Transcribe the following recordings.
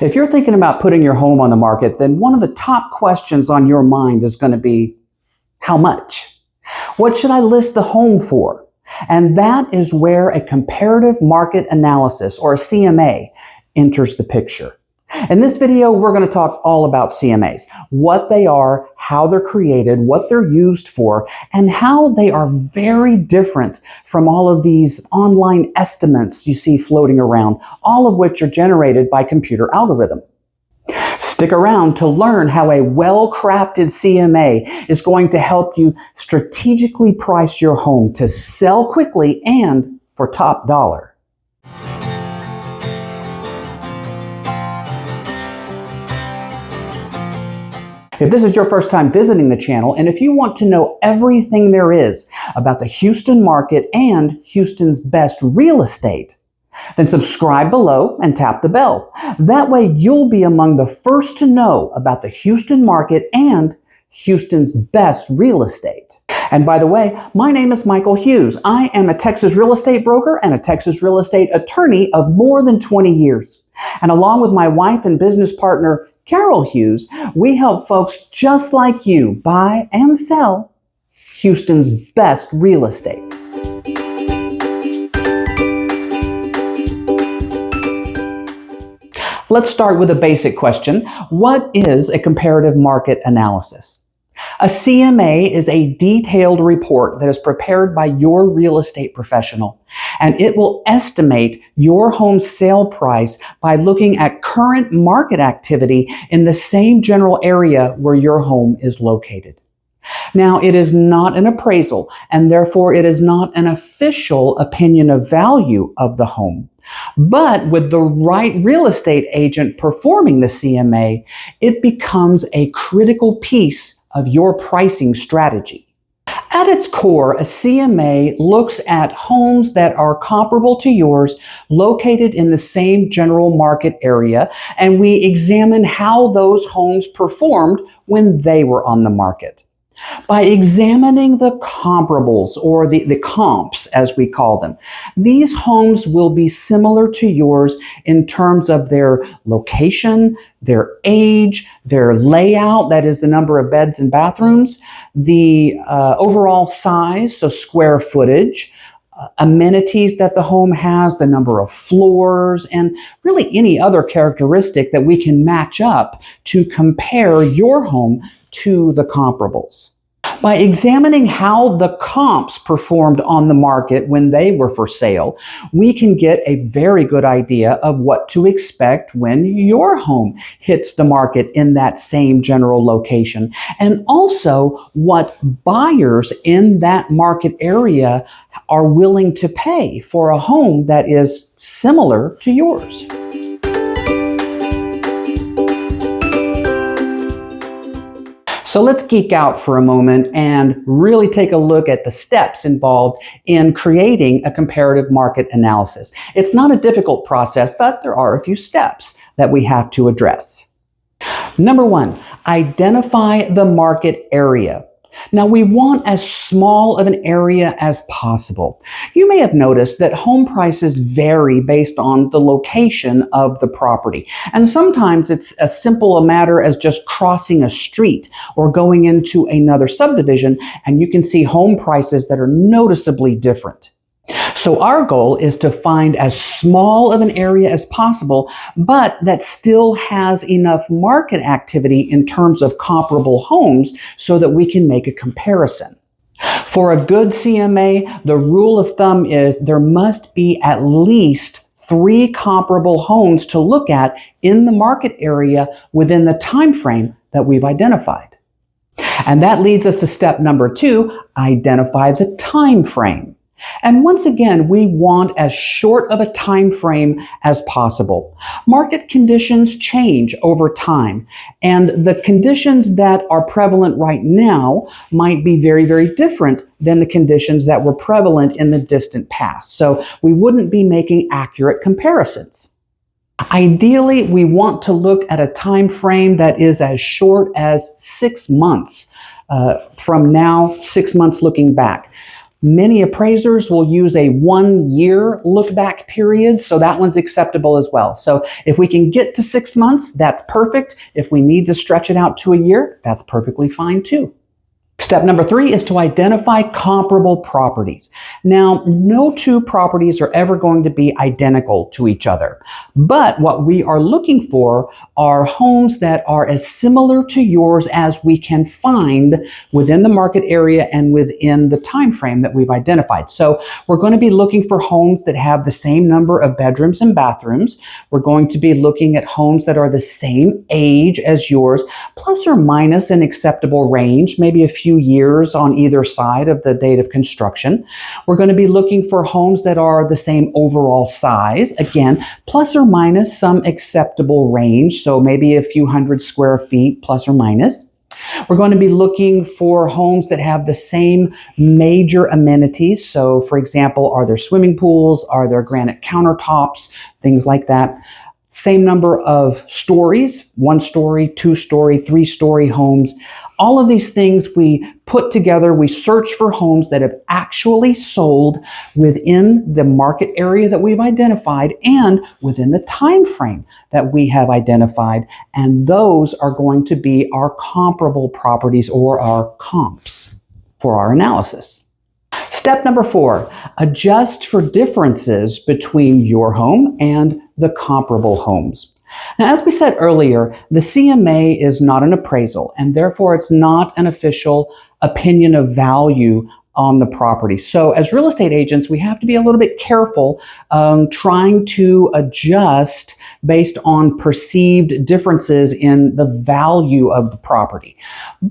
If you're thinking about putting your home on the market, then one of the top questions on your mind is going to be, how much? What should I list the home for? And that is where a comparative market analysis, or a CMA, enters the picture. In this video, we're going to talk all about CMAs, what they are, how they're created, what they're used for, and how they are very different from all of these online estimates you see floating around, all of which are generated by computer algorithm. Stick around to learn how a well-crafted CMA is going to help you strategically price your home to sell quickly and for top dollar. If this is your first time visiting the channel, and if you want to know everything there is about the Houston market and Houston's best real estate, then subscribe below and tap the bell. That way you'll be among the first to know about the Houston market and Houston's best real estate. And by the way, my name is Michael Hughes. I am a Texas real estate broker and a Texas real estate attorney of more than 20 years. And along with my wife and business partner, Carol Hughes, we help folks just like you buy and sell Houston's best real estate. Let's start with a basic question. What is a comparative market analysis? A CMA is a detailed report that is prepared by your real estate professional, and it will estimate your home sale price by looking at current market activity in the same general area where your home is located. Now, it is not an appraisal, and therefore it is not an official opinion of value of the home. But with the right real estate agent performing the CMA, it becomes a critical piece of your pricing strategy. At its core, a CMA looks at homes that are comparable to yours, located in the same general market area, and we examine how those homes performed when they were on the market. By examining the comparables, or the comps as we call them, these homes will be similar to yours in terms of their location, their age, their layout, that is the number of beds and bathrooms, the overall size, so square footage, amenities that the home has, the number of floors, and really any other characteristic that we can match up to compare your home to the comparables. By examining how the comps performed on the market when they were for sale, we can get a very good idea of what to expect when your home hits the market in that same general location, and also what buyers in that market area are willing to pay for a home that is similar to yours. So let's geek out for a moment and really take a look at the steps involved in creating a comparative market analysis. It's not a difficult process, but there are a few steps that we have to address. Number one, identify the market area. Now, we want as small of an area as possible. You may have noticed that home prices vary based on the location of the property. And sometimes it's as simple a matter as just crossing a street or going into another subdivision, and you can see home prices that are noticeably different. So our goal is to find as small of an area as possible, but that still has enough market activity in terms of comparable homes so that we can make a comparison. For a good CMA, the rule of thumb is there must be at least 3 comparable homes to look at in the market area within the time frame that we've identified. And that leads us to step number 2, identify the time frame. And once again, we want as short of a time frame as possible. Market conditions change over time, and the conditions that are prevalent right now might be very, very different than the conditions that were prevalent in the distant past. So we wouldn't be making accurate comparisons. Ideally, we want to look at a time frame that is as short as 6 months from now, 6 months looking back. Many appraisers will use a 1-year look-back period, so that one's acceptable as well. So if we can get to 6 months, that's perfect. If we need to stretch it out to a year, that's perfectly fine too. Step number 3 is to identify comparable properties. Now, no two properties are ever going to be identical to each other, but what we are looking for are homes that are as similar to yours as we can find within the market area and within the time frame that we've identified. So we're going to be looking for homes that have the same number of bedrooms and bathrooms. We're going to be looking at homes that are the same age as yours, plus or minus an acceptable range, maybe a few years on either side of the date of construction. We're going to be looking for homes that are the same overall size, again, plus or minus some acceptable range, so maybe a few hundred square feet, plus or minus. We're going to be looking for homes that have the same major amenities. So, for example, are there swimming pools? Are there granite countertops? Things like that. Same number of stories, 1-story, 2-story, 3-story homes. All of these things we put together, we search for homes that have actually sold within the market area that we've identified and within the time frame that we have identified. And those are going to be our comparable properties or our comps for our analysis. Step number 4, adjust for differences between your home and the comparable homes. Now, as we said earlier, the CMA is not an appraisal, and therefore it's not an official opinion of value on the property. So as real estate agents, we have to be a little bit careful trying to adjust based on perceived differences in the value of the property.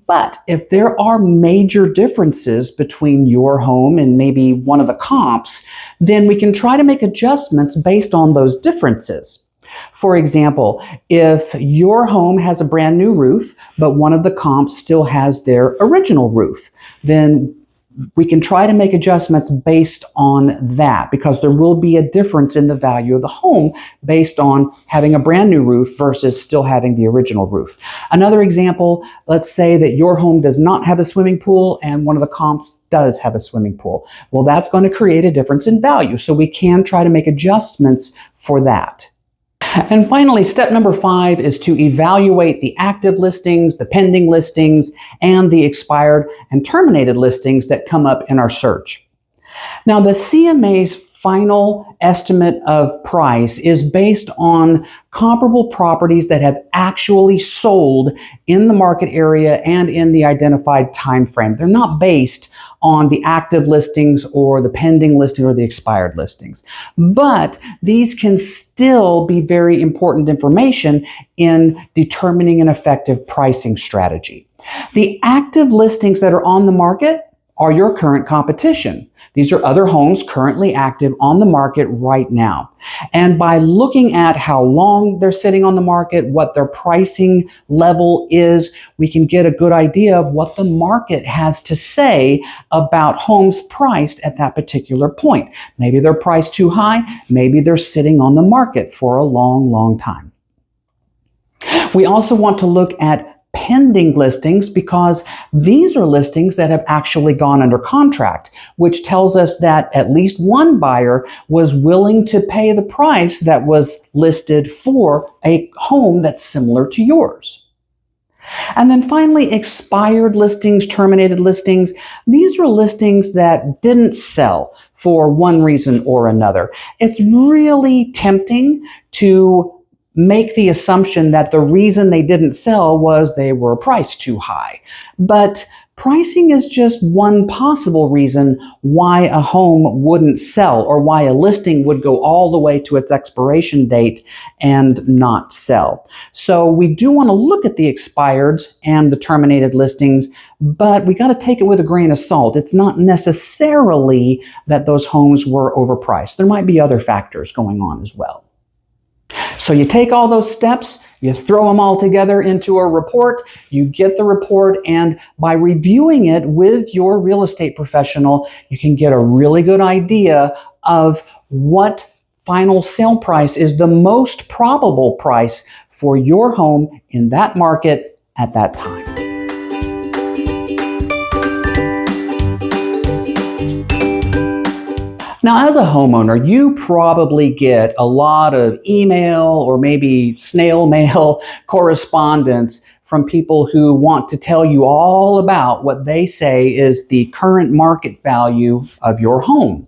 But if there are major differences between your home and maybe one of the comps, then we can try to make adjustments based on those differences. For example, if your home has a brand new roof, but one of the comps still has their original roof, then we can try to make adjustments based on that because there will be a difference in the value of the home based on having a brand new roof versus still having the original roof. Another example, let's say that your home does not have a swimming pool and one of the comps does have a swimming pool. Well, that's going to create a difference in value. So we can try to make adjustments for that. And finally, step number 5 is to evaluate the active listings, the pending listings, and the expired and terminated listings that come up in our search. Now, the CMA's final estimate of price is based on comparable properties that have actually sold in the market area and in the identified time frame. They're not based on the active listings or the pending listing or the expired listings. But these can still be very important information in determining an effective pricing strategy. The active listings that are on the market are your current competition. These are other homes currently active on the market right now. And by looking at how long they're sitting on the market, what their pricing level is, we can get a good idea of what the market has to say about homes priced at that particular point. Maybe they're priced too high, maybe they're sitting on the market for a long, long time. We also want to look at pending listings because these are listings that have actually gone under contract, which tells us that at least one buyer was willing to pay the price that was listed for a home that's similar to yours. And then finally, expired listings, terminated listings. These are listings that didn't sell for one reason or another. It's really tempting to make the assumption that the reason they didn't sell was they were priced too high. But pricing is just one possible reason why a home wouldn't sell or why a listing would go all the way to its expiration date and not sell. So we do want to look at the expireds and the terminated listings, but we got to take it with a grain of salt. It's not necessarily that those homes were overpriced. There might be other factors going on as well. So you take all those steps, you throw them all together into a report, you get the report, and by reviewing it with your real estate professional, you can get a really good idea of what final sale price is the most probable price for your home in that market at that time. Now, as a homeowner, you probably get a lot of email or maybe snail mail correspondence from people who want to tell you all about what they say is the current market value of your home.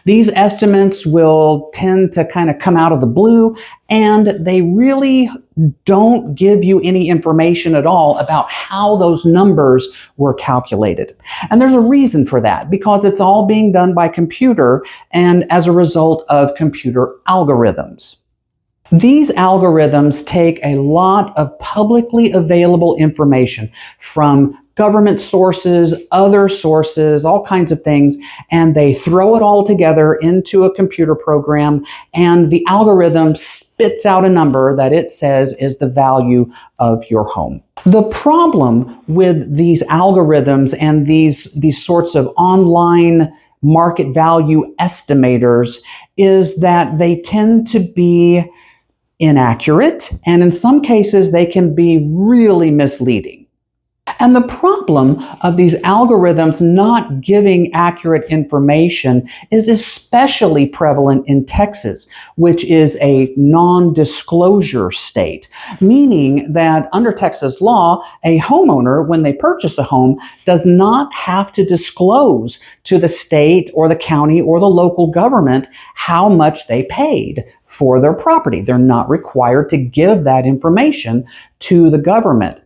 These estimates will tend to kind of come out of the blue, and they really don't give you any information at all about how those numbers were calculated. And there's a reason for that, because it's all being done by computer and as a result of computer algorithms. These algorithms take a lot of publicly available information from government sources, other sources, all kinds of things, and they throw it all together into a computer program, and the algorithm spits out a number that it says is the value of your home. The problem with these algorithms and these sorts of online market value estimators is that they tend to be inaccurate, and in some cases they can be really misleading. And the problem of these algorithms not giving accurate information is especially prevalent in Texas, which is a non-disclosure state, meaning that under Texas law, a homeowner, when they purchase a home, does not have to disclose to the state or the county or the local government how much they paid for their property. They're not required to give that information to the government.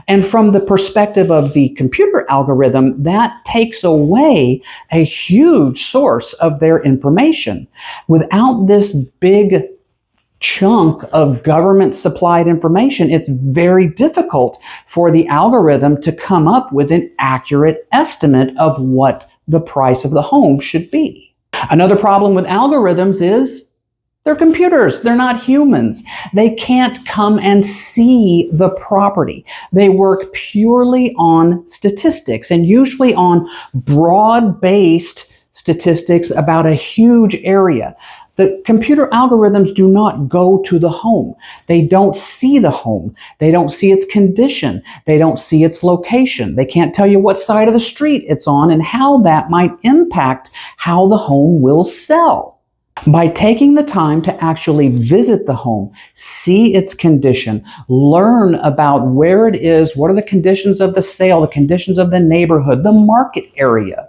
And from the perspective of the computer algorithm, that takes away a huge source of their information. Without this big chunk of government supplied information, it's very difficult for the algorithm to come up with an accurate estimate of what the price of the home should be. Another problem with algorithms is they're computers. They're not humans. They can't come and see the property. They work purely on statistics, and usually on broad-based statistics about a huge area. The computer algorithms do not go to the home. They don't see the home. They don't see its condition. They don't see its location. They can't tell you what side of the street it's on and how that might impact how the home will sell. By taking the time to actually visit the home, see its condition, learn about where it is, what are the conditions of the sale, the conditions of the neighborhood, the market area,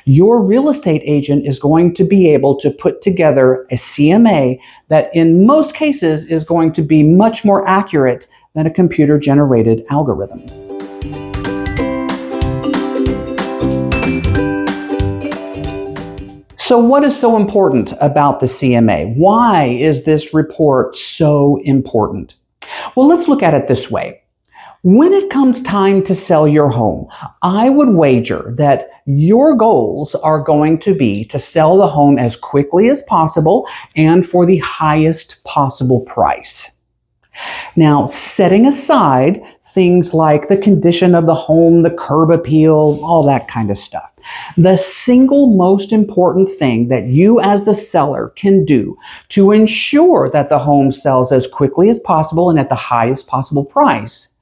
your real estate agent is going to be able to put together a CMA that in most cases is going to be much more accurate than a computer-generated algorithm. So what is so important about the CMA? Why is this report so important? Well, let's look at it this way. When it comes time to sell your home, I would wager that your goals are going to be to sell the home as quickly as possible and for the highest possible price. Now, setting aside things like the condition of the home, the curb appeal, all that kind of stuff, the single most important thing that you as the seller can do to ensure that the home sells as quickly as possible and at the highest possible price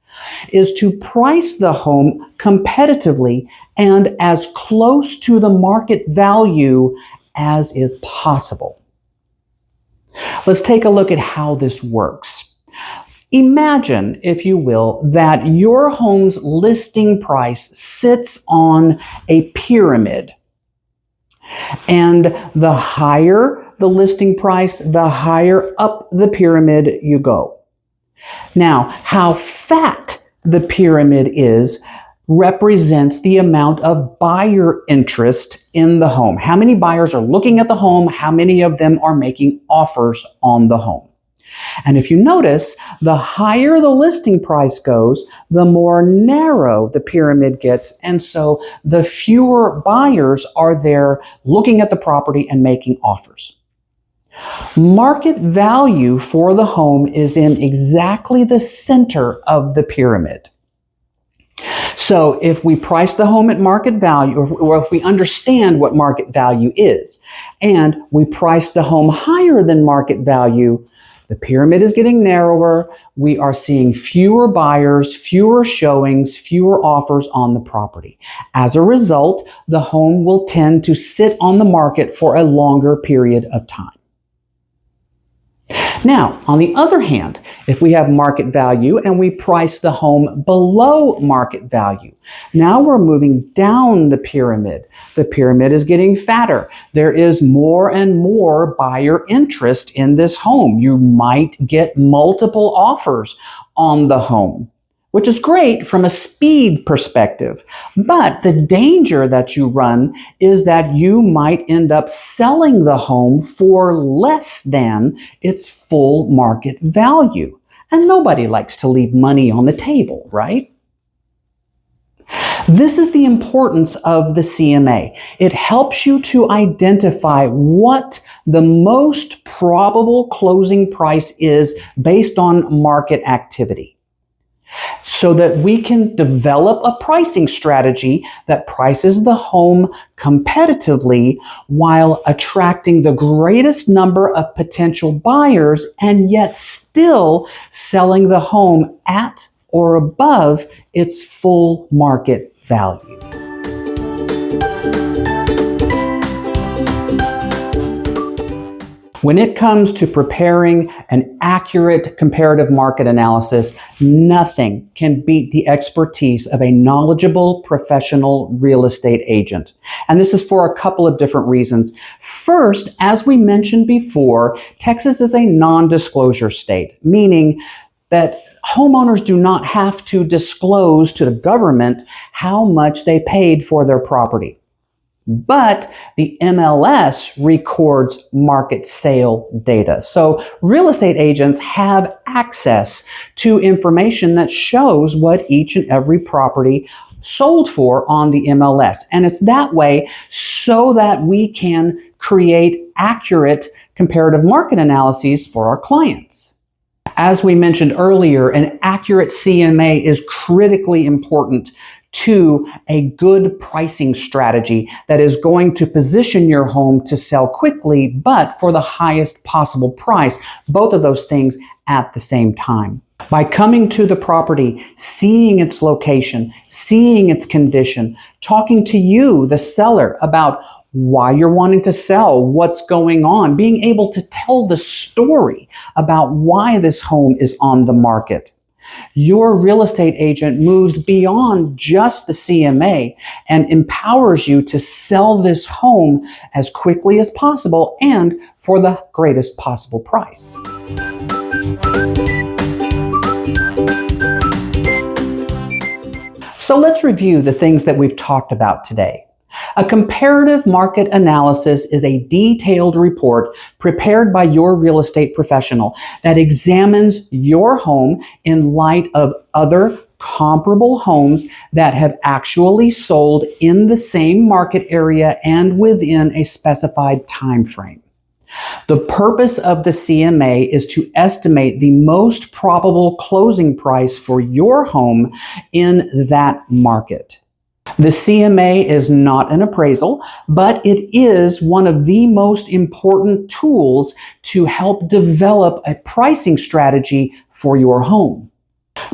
is to price the home competitively and as close to the market value as is possible. Let's take a look at how this works. Imagine, if you will, that your home's listing price sits on a pyramid. And the higher the listing price, the higher up the pyramid you go. Now, how fat the pyramid is represents the amount of buyer interest in the home. How many buyers are looking at the home? How many of them are making offers on the home? And if you notice, the higher the listing price goes, the more narrow the pyramid gets, and so the fewer buyers are there looking at the property and making offers. Market value for the home is in exactly the center of the pyramid. So if we price the home at market value, or if we understand what market value is, and we price the home higher than market value, The pyramid is getting narrower. We are seeing fewer buyers, fewer showings, fewer offers on the property. As a result, the home will tend to sit on the market for a longer period of time. Now, on the other hand, if we have market value and we price the home below market value, now we're moving down the pyramid. The pyramid is getting fatter. There is more and more buyer interest in this home. You might get multiple offers on the home, which is great from a speed perspective. But the danger that you run is that you might end up selling the home for less than its full market value. And nobody likes to leave money on the table, right? This is the importance of the CMA. It helps you to identify what the most probable closing price is based on market activity, so that we can develop a pricing strategy that prices the home competitively while attracting the greatest number of potential buyers and yet still selling the home at or above its full market value. When it comes to preparing an accurate comparative market analysis, nothing can beat the expertise of a knowledgeable professional real estate agent. And this is for a couple of different reasons. First, as we mentioned before, Texas is a non-disclosure state, meaning that homeowners do not have to disclose to the government how much they paid for their property. But the MLS records market sale data. So real estate agents have access to information that shows what each and every property sold for on the MLS. And it's that way so that we can create accurate comparative market analyses for our clients. As we mentioned earlier, an accurate CMA is critically important to a good pricing strategy that is going to position your home to sell quickly, but for the highest possible price, both of those things at the same time. By coming to the property, seeing its location, seeing its condition, talking to you, the seller, about why you're wanting to sell, what's going on, being able to tell the story about why this home is on the market. Your real estate agent moves beyond just the CMA and empowers you to sell this home as quickly as possible and for the greatest possible price. So let's review the things that we've talked about today. A comparative market analysis is a detailed report prepared by your real estate professional that examines your home in light of other comparable homes that have actually sold in the same market area and within a specified time frame. The purpose of the CMA is to estimate the most probable closing price for your home in that market. The CMA is not an appraisal, but it is one of the most important tools to help develop a pricing strategy for your home.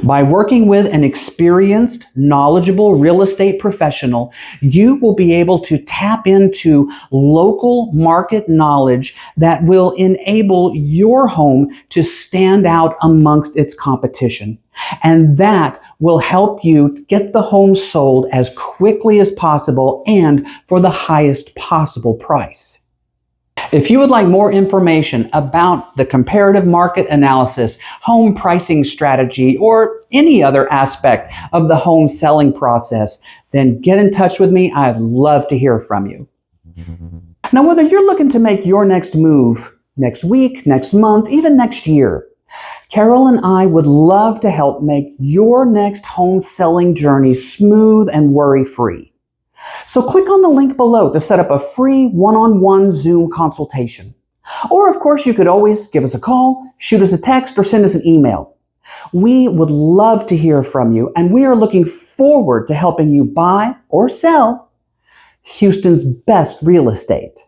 By working with an experienced, knowledgeable real estate professional, you will be able to tap into local market knowledge that will enable your home to stand out amongst its competition. And that will help you get the home sold as quickly as possible and for the highest possible price. If you would like more information about the comparative market analysis, home pricing strategy, or any other aspect of the home selling process, then get in touch with me. I'd love to hear from you. Now, whether you're looking to make your next move next week, next month, even next year, Carol and I would love to help make your next home selling journey smooth and worry-free. So click on the link below to set up a free one-on-one Zoom consultation. Or, of course, you could always give us a call, shoot us a text, or send us an email. We would love to hear from you, and we are looking forward to helping you buy or sell Houston's best real estate.